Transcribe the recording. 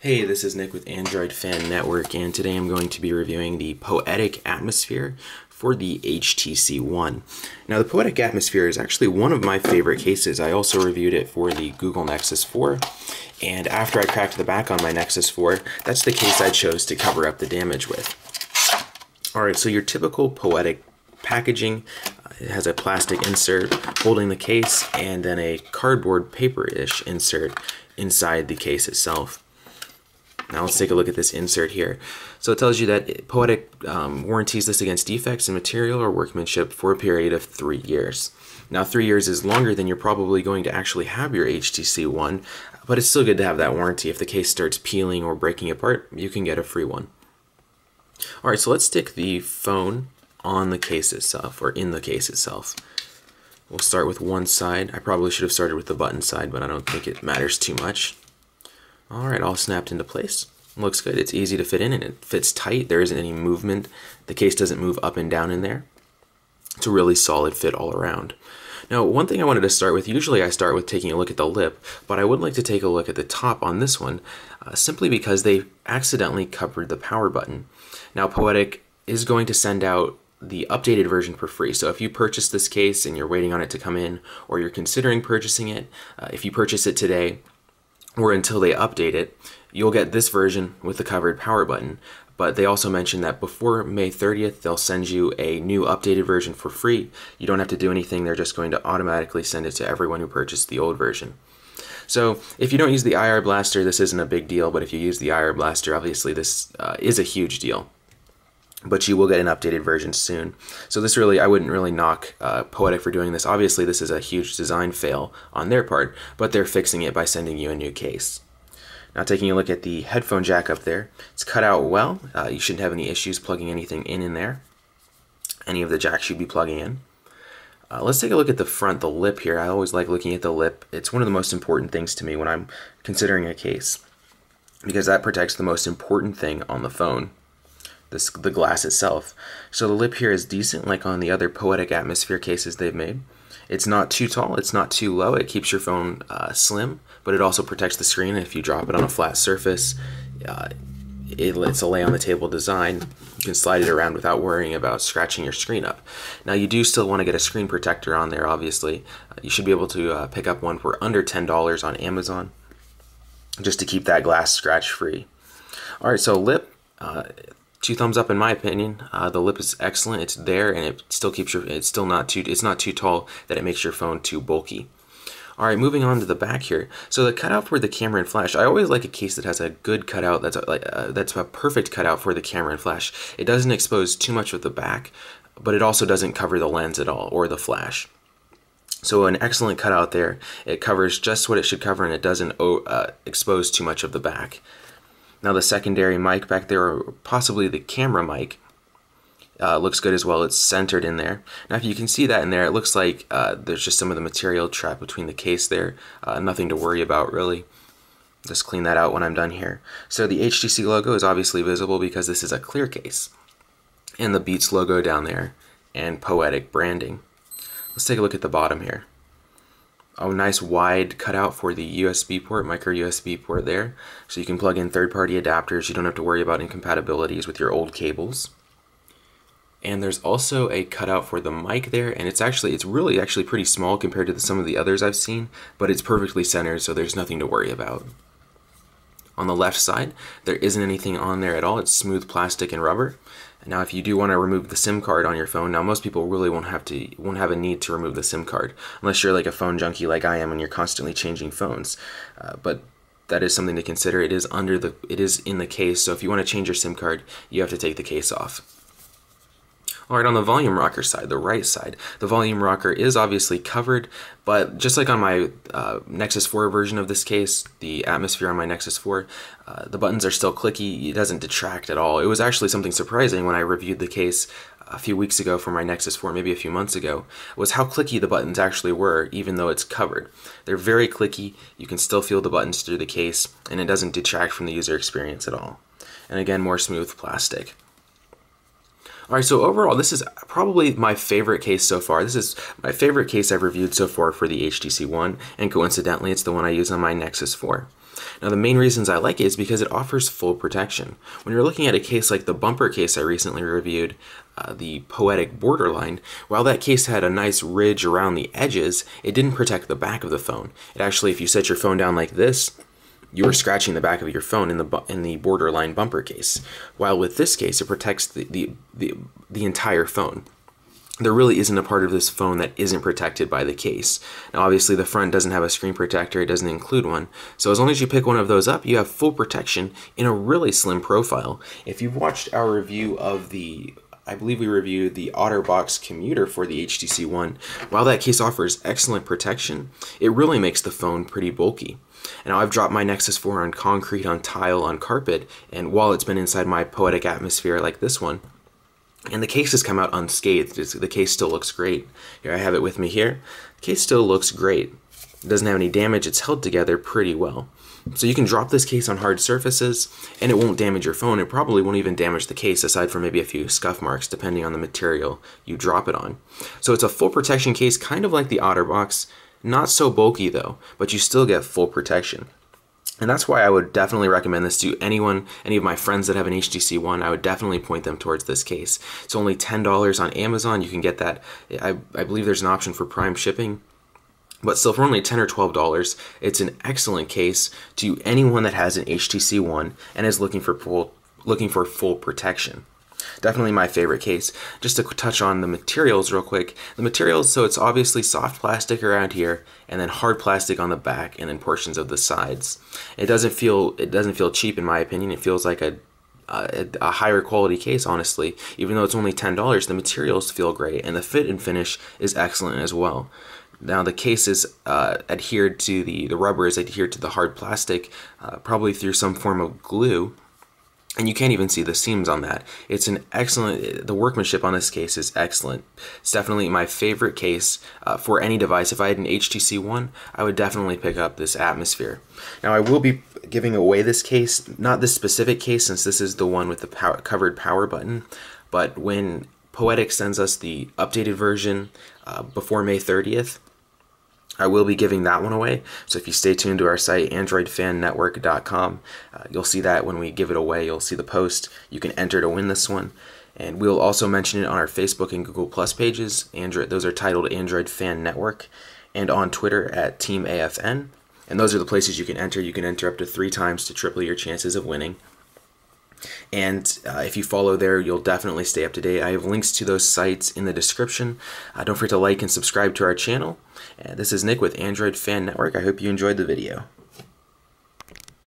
Hey, this is Nick with Android Fan Network, and today I'm going to be reviewing the Poetic Atmosphere for the HTC One. Now, the Poetic Atmosphere is actually one of my favorite cases. I also reviewed it for the Google Nexus 4, and after I cracked the back on my Nexus 4, that's the case I chose to cover up the damage with. Alright, so your typical Poetic packaging, it has a plastic insert holding the case, and then a cardboard paper-ish insert inside the case itself. Now let's take a look at this insert here. So it tells you that Poetic warranties this against defects in material or workmanship for a period of 3 years. Now 3 years is longer than you're probably going to actually have your HTC One, but it's still good to have that warranty. If the case starts peeling or breaking apart, you can get a free one. Alright, so let's stick the phone on the case itself, or in the case itself. We'll start with one side. I probably should have started with the button side, but I don't think it matters too much. Alright, all snapped into place. Looks good. It's easy to fit in and it fits tight. There isn't any movement. The case doesn't move up and down in there. It's a really solid fit all around. Now, one thing I wanted to start with, usually I start with taking a look at the lip, but I would like to take a look at the top on this one, simply because they accidentally covered the power button. Now, Poetic is going to send out the updated version for free. So if you purchase this case and you're waiting on it to come in, or you're considering purchasing it, if you purchase it today, or until they update it, you'll get this version with the covered power button. But they also mentioned that before May 30th, they'll send you a new updated version for free. You don't have to do anything. They're just going to automatically send it to everyone who purchased the old version. So if you don't use the IR Blaster, this isn't a big deal. But if you use the IR Blaster, obviously this is a huge deal. But you will get an updated version soon. So this really, I wouldn't really knock Poetic for doing this. Obviously this is a huge design fail on their part, but they're fixing it by sending you a new case. Now taking a look at the headphone jack up there, it's cut out well. You shouldn't have any issues plugging anything in there. Any of the jacks should be plugging in. Let's take a look at the front, the lip here. I always like looking at the lip. It's one of the most important things to me when I'm considering a case, because that protects the most important thing on the phone. The glass itself. So the lip here is decent, like on the other Poetic Atmosphere cases they've made. It's not too tall, it's not too low. It keeps your phone slim, but it also protects the screen. If you drop it on a flat surface, it's a lay on the table design. You can slide it around without worrying about scratching your screen up. Now you do still want to get a screen protector on there, obviously. You should be able to pick up one for under $10 on Amazon, just to keep that glass scratch free. Alright, so lip, 2 thumbs up in my opinion. The lip is excellent. It's there, and it still keeps your. It's not too tall that it makes your phone too bulky. All right, moving on to the back here. So the cutout for the camera and flash. I always like a case that has a good cutout. That's a perfect cutout for the camera and flash. It doesn't expose too much of the back, but it also doesn't cover the lens at all or the flash. So an excellent cutout there. It covers just what it should cover, and it doesn't expose too much of the back. Now the secondary mic back there, or possibly the camera mic, looks good as well. It's centered in there. Now if you can see that in there, it looks like there's just some of the material trapped between the case there. Nothing to worry about really. Just clean that out when I'm done here. So the HTC logo is obviously visible because this is a clear case. And the Beats logo down there, and Poetic branding. Let's take a look at the bottom here. A nice wide cutout for the USB port, micro USB port there, so you can plug in third-party adapters. You don't have to worry about incompatibilities with your old cables. And there's also a cutout for the mic there, and it's really pretty small compared to some of the others I've seen, but it's perfectly centered, so there's nothing to worry about. On the left side, there isn't anything on there at all. It's smooth plastic and rubber. Now if you do want to remove the SIM card on your phone, now most people really won't have a need to remove the SIM card, unless you're like a phone junkie like I am and you're constantly changing phones. But that is something to consider. It is in the case, so if you want to change your SIM card, you have to take the case off. Alright, on the volume rocker side, the right side, the volume rocker is obviously covered, but just like on my Nexus 4 version of this case, the Atmosphere on my Nexus 4, the buttons are still clicky. It doesn't detract at all. It was actually something surprising when I reviewed the case a few weeks ago for my Nexus 4, maybe a few months ago, was how clicky the buttons actually were, even though it's covered. They're very clicky. You can still feel the buttons through the case, and it doesn't detract from the user experience at all. And again, more smooth plastic. Alright, so overall, this is probably my favorite case so far. This is my favorite case I've reviewed so far for the HTC One, and coincidentally, it's the one I use on my Nexus 4. Now the main reasons I like it is because it offers full protection. When you're looking at a case like the bumper case I recently reviewed, the Poetic Borderline, while that case had a nice ridge around the edges, it didn't protect the back of the phone. It actually, if you set your phone down like this, you were scratching the back of your phone in the Borderline bumper case. While with this case, it protects the entire phone. There really isn't a part of this phone that isn't protected by the case. Now obviously the front doesn't have a screen protector, it doesn't include one, so as long as you pick one of those up, you have full protection in a really slim profile. If you've watched our review of I believe we reviewed the OtterBox commuter for the HTC One, while that case offers excellent protection, it really makes the phone pretty bulky. Now I've dropped my Nexus 4 on concrete, on tile, on carpet, and while it's been inside my Poetic atmosphere like this one, and the case has come out unscathed. The case still looks great. Here I have it with me here. The case still looks great. It doesn't have any damage. It's held together pretty well. So you can drop this case on hard surfaces and it won't damage your phone. It probably won't even damage the case aside from maybe a few scuff marks depending on the material you drop it on. So it's a full protection case, kind of like the OtterBox. Not so bulky though, but you still get full protection. And that's why I would definitely recommend this to anyone, any of my friends that have an HTC One. I would definitely point them towards this case. It's only $10 on Amazon. You can get that. I believe there's an option for Prime shipping. But still, for only $10 or $12, it's an excellent case to anyone that has an HTC One and is looking for full protection. Definitely my favorite case. Just to touch on the materials real quick. The materials, so it's obviously soft plastic around here, and then hard plastic on the back, and then portions of the sides. It doesn't feel cheap in my opinion. It feels like a higher quality case, honestly. Even though it's only $10, the materials feel great, and the fit and finish is excellent as well. Now the case is adhered to the rubber is adhered to the hard plastic, probably through some form of glue. And you can't even see the seams on that. It's an excellent, the workmanship on this case is excellent. It's definitely my favorite case for any device. If I had an HTC One, I would definitely pick up this Atmosphere. Now I will be giving away this case, not this specific case since this is the one with the covered power button, but when Poetic sends us the updated version before May 30th, I will be giving that one away, so if you stay tuned to our site, AndroidFanNetwork.com, you'll see that when we give it away. You'll see the post. You can enter to win this one, and we'll also mention it on our Facebook and Google Plus pages. Those are titled Android Fan Network, and on Twitter at Team AFN, and those are the places you can enter. You can enter up to 3 times to triple your chances of winning. And if you follow there, you'll definitely stay up to date. I have links to those sites in the description. Don't forget to like and subscribe to our channel. This is Nick with Android Fan Network. I hope you enjoyed the video.